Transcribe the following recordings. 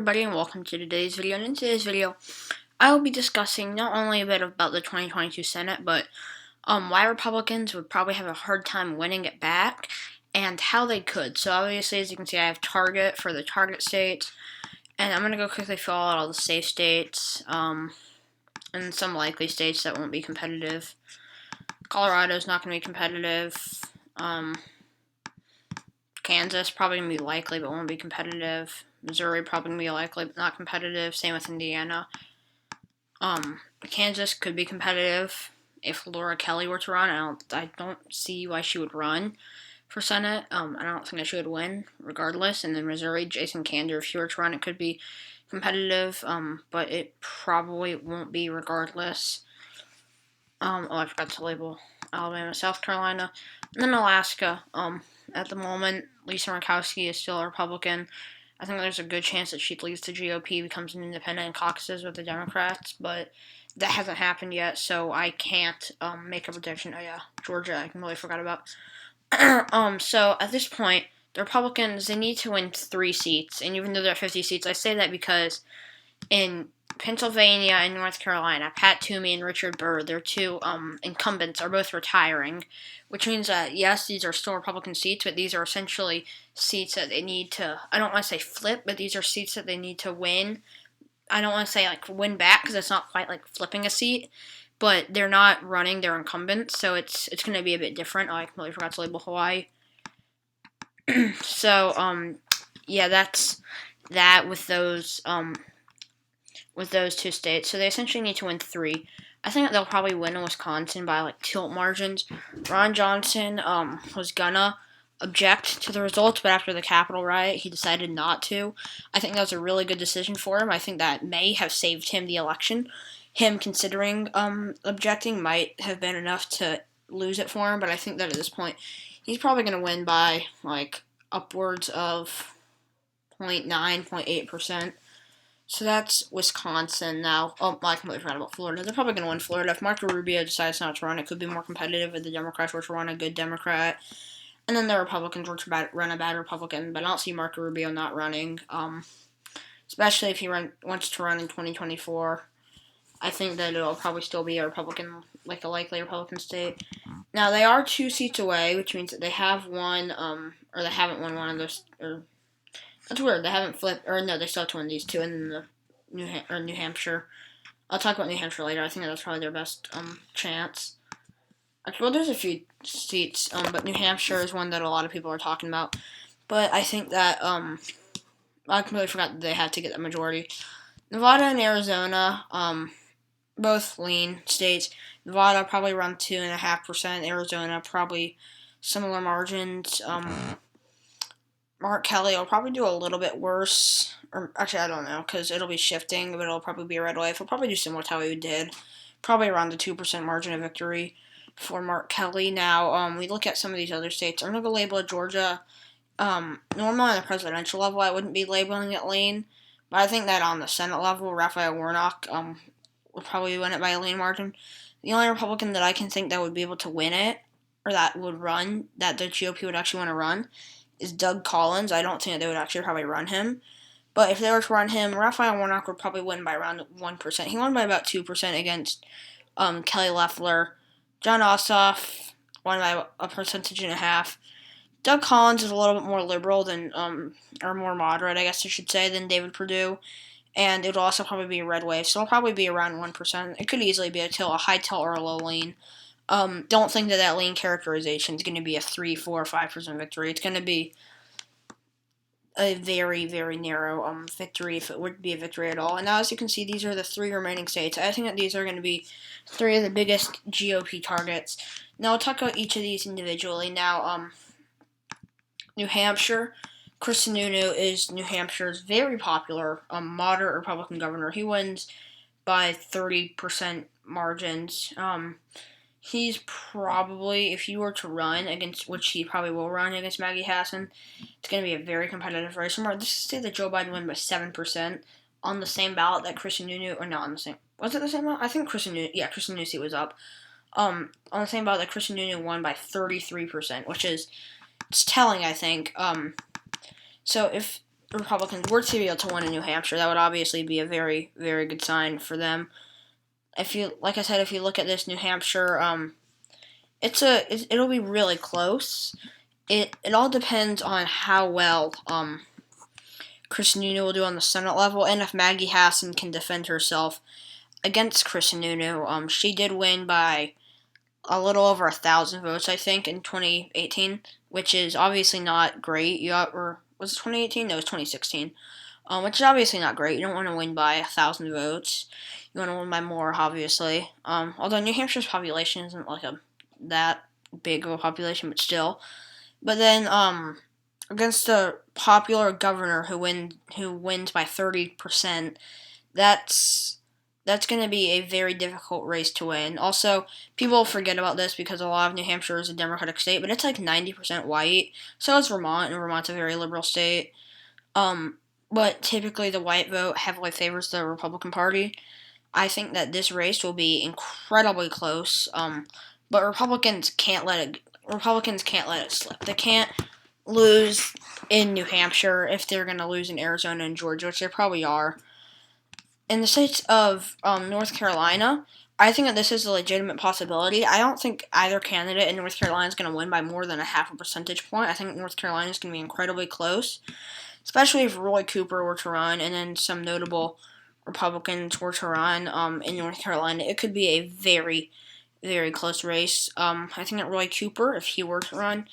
Everybody, and welcome to today's video. And in today's video, I will be discussing not only a bit about the 2022 Senate, but why Republicans would probably have a hard time winning it back, and how they could. So obviously, as you can see, I have target for the target states, and I'm going to go quickly fill out all the safe states, and some likely states that won't be competitive. Colorado's not going to be competitive. Kansas probably going to be likely, but won't be competitive. Missouri probably going to be likely, but not competitive. Same with Indiana. Kansas could be competitive if Laura Kelly were to run. I don't see why she would run for Senate. I don't think that she would win regardless. And then Missouri, Jason Kander, if she were to run, it could be competitive, but it probably won't be regardless. I forgot to label Alabama, South Carolina, and then Alaska. At the moment, Lisa Murkowski is still a Republican. I think there's a good chance that she leaves the GOP, becomes an independent, and caucuses with the Democrats, but that hasn't happened yet, so I can't make a prediction. Oh yeah, Georgia, I completely forgot about. So at this point, the Republicans, they need to win 3 seats, and even though they're 50 seats, I say that because in Pennsylvania and North Carolina, Pat Toomey and Richard Burr, their two incumbents, are both retiring, which means that, yes, these are still Republican seats, but these are essentially seats that they need to, I don't want to say flip, but these are seats that they need to win. I don't want to say, win back, because it's not quite like flipping a seat, but they're not running, they're incumbents, so it's going to be a bit different. Oh, I completely forgot to label Hawaii. So, yeah, that's that with those two states. So they essentially need to win 3. I think they'll probably win in Wisconsin by tilt margins. Ron Johnson was gonna object to the results, but after the Capitol riot, he decided not to. I think that was a really good decision for him. I think that may have saved him the election. Him considering objecting might have been enough to lose it for him, but I think that at this point, he's probably going to win by upwards of 0.9, 0.8%. So that's Wisconsin now. Oh, I completely forgot about Florida. They're probably going to win Florida. If Marco Rubio decides not to run, it could be more competitive if the Democrats were to run a good Democrat. And then the Republicans were to run a bad Republican. But I don't see Marco Rubio not running, especially if he wants to run in 2024. I think that it'll probably still be a Republican, a likely Republican state. Now, they are 2 seats away, which means that they have won, or they haven't won one of those, or that's weird. They haven't flipped, or no, they still have to win these 2, and then the New Hampshire. I'll talk about New Hampshire later. I think that's probably their best chance. Actually, well, there's a few seats, but New Hampshire is one that a lot of people are talking about. But I think that I completely forgot that they had to get the majority. Nevada and Arizona, both lean states. Nevada probably around 2.5%. Arizona probably similar margins. Mark Kelly will probably do a little bit worse. Or actually, I don't know, because it'll be shifting, but it'll probably be a red wave. He'll probably do similar to how he did. Probably around the 2% margin of victory for Mark Kelly. Now, we look at some of these other states. I'm going to go label it Georgia. Normally on the presidential level, I wouldn't be labeling it lean. But I think that on the Senate level, Raphael Warnock will probably win it by a lean margin. The only Republican that I can think that would be able to win it, or that would run, that the GOP would actually want to run, is Doug Collins. I don't think that they would actually probably run him. But if they were to run him, Raphael Warnock would probably win by around 1%. He won by about 2% against Kelly Loeffler. John Ossoff won by a percentage and a half. Doug Collins is a little bit more liberal than, or more moderate, I guess I should say, than David Perdue. And it would also probably be a red wave, so it'll probably be around 1%. It could easily be a high tilt, or a low lean. Don't think that lean characterization is going to be a 3, 4, 5% victory. It's going to be a very, very narrow victory, if it would be a victory at all. And now, as you can see, these are the 3 remaining states. I think that these are going to be 3 of the biggest GOP targets. Now, I'll talk about each of these individually. Now, New Hampshire. Chris Sununu is New Hampshire's very popular moderate Republican governor. He wins by 30% margins. He's probably, if he were to run against, which he probably will run against Maggie Hassan, it's going to be a very competitive race. Remember, this is a state that Joe Biden won by 7% on the same ballot that Chris Sununu, or not on the same, was it the same ballot? I think Chris Sununu seat was up. On the same ballot that Chris Sununu won by 33%, which is, it's telling, I think. So if Republicans were to be able to win in New Hampshire, that would obviously be a very, very good sign for them. If you, like I said, if you look at this New Hampshire, it'll be really close. It all depends on how well Chris Sununu will do on the Senate level, and if Maggie Hassan can defend herself against Chris Sununu. She did win by a little over 1,000 votes, I think, in 2018, which is obviously not great. Or was it 2018? No, it was 2016. Which is obviously not great. You don't want to win by 1,000 votes. You want to win by more, obviously. Although New Hampshire's population isn't like that big of a population, but still. But then, against a popular governor who wins by 30%, that's going to be a very difficult race to win. Also, people forget about this because a lot of New Hampshire is a Democratic state, but it's like 90% white. So is Vermont, and Vermont's a very liberal state. But typically the white vote heavily favors the Republican Party. I think that this race will be incredibly close. But Republicans can't let it slip. They can't lose in New Hampshire if they're going to lose in Arizona and Georgia, which they probably are. In the states of North Carolina, I think that this is a legitimate possibility. I don't think either candidate in North Carolina is going to win by more than a half a percentage point. I think North Carolina is going to be incredibly close, especially if Roy Cooper were to run and then some notable Republicans were to run in North Carolina. It could be a very, very close race. I think that Roy Cooper, if he were to run,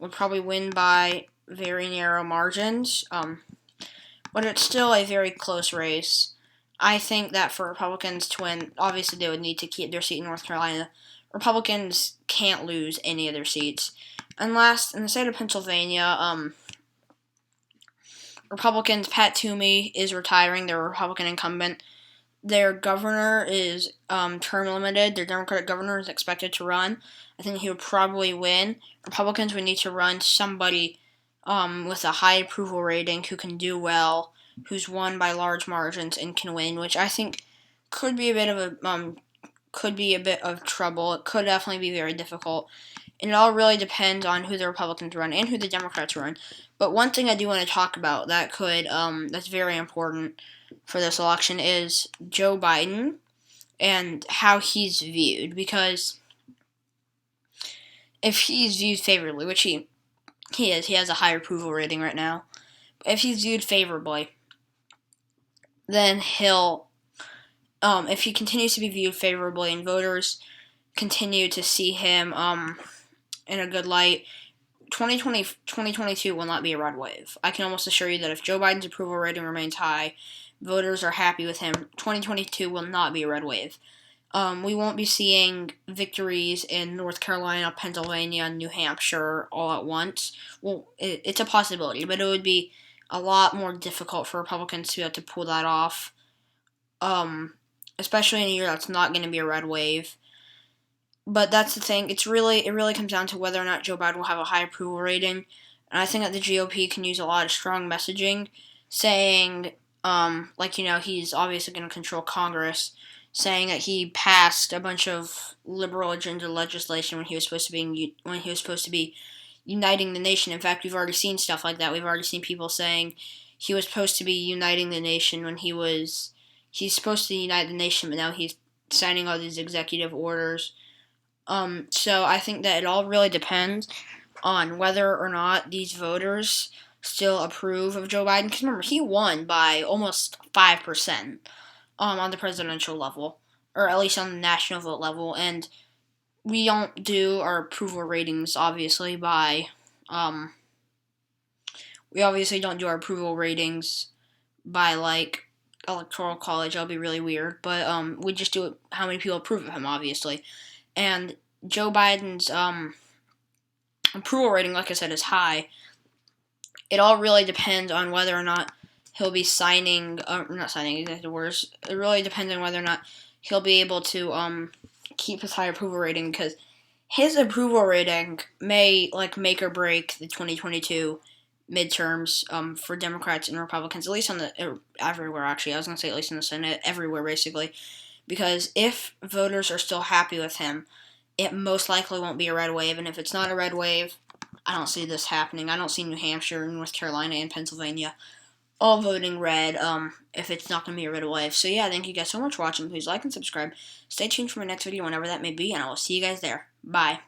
would probably win by very narrow margins, but it's still a very close race. I think that for Republicans to win, obviously they would need to keep their seat in North Carolina. Republicans can't lose any of their seats. And last, in the state of Pennsylvania, Republicans, Pat Toomey is retiring, their Republican incumbent. Their governor is term limited. Their Democratic governor is expected to run. I think he would probably win. Republicans would need to run somebody with a high approval rating who can do well, who's won by large margins and can win, which I think could be a bit of trouble. It could definitely be very difficult. And it all really depends on who the Republicans run and who the Democrats run. But one thing I do want to talk about that's very important for this election is Joe Biden and how he's viewed. Because if he's viewed favorably, which he is, he has a high approval rating right now. If he's viewed favorably, then if he continues to be viewed favorably and voters continue to see him in a good light, 2022 will not be a red wave. I can almost assure you that if Joe Biden's approval rating remains high, voters are happy with him, 2022 will not be a red wave. We won't be seeing victories in North Carolina, Pennsylvania, and New Hampshire all at once. Well, it's a possibility, but it would be a lot more difficult for Republicans to be able to pull that off, especially in a year that's not going to be a red wave. But that's the thing. It really comes down to whether or not Joe Biden will have a high approval rating. And I think that the GOP can use a lot of strong messaging, saying, he's obviously going to control Congress, saying that he passed a bunch of liberal agenda legislation when he was supposed to be uniting the nation. In fact, we've already seen stuff like that. We've already seen people saying he was supposed to be uniting the nation when he's supposed to unite the nation, but now he's signing all these executive orders. So I think that it all really depends on whether or not these voters still approve of Joe Biden. Because remember, he won by almost 5% on the presidential level, or at least on the national vote level. And we don't do our approval ratings, obviously, we obviously don't do our approval ratings by, like, electoral college. That'll be really weird. But we just do it how many people approve of him, obviously. And Joe Biden's approval rating, like I said, is high. It all really depends on whether or not he'll be not signing executive orders. It really depends on whether or not he'll be able to keep his high approval rating, because his approval rating may make or break the 2022 midterms for Democrats and Republicans, at least everywhere. Actually, I was gonna say at least in the Senate, everywhere basically. Because if voters are still happy with him, it most likely won't be a red wave. And if it's not a red wave, I don't see this happening. I don't see New Hampshire, North Carolina, and Pennsylvania all voting red if it's not going to be a red wave. So yeah, thank you guys so much for watching. Please like and subscribe. Stay tuned for my next video whenever that may be, and I will see you guys there. Bye.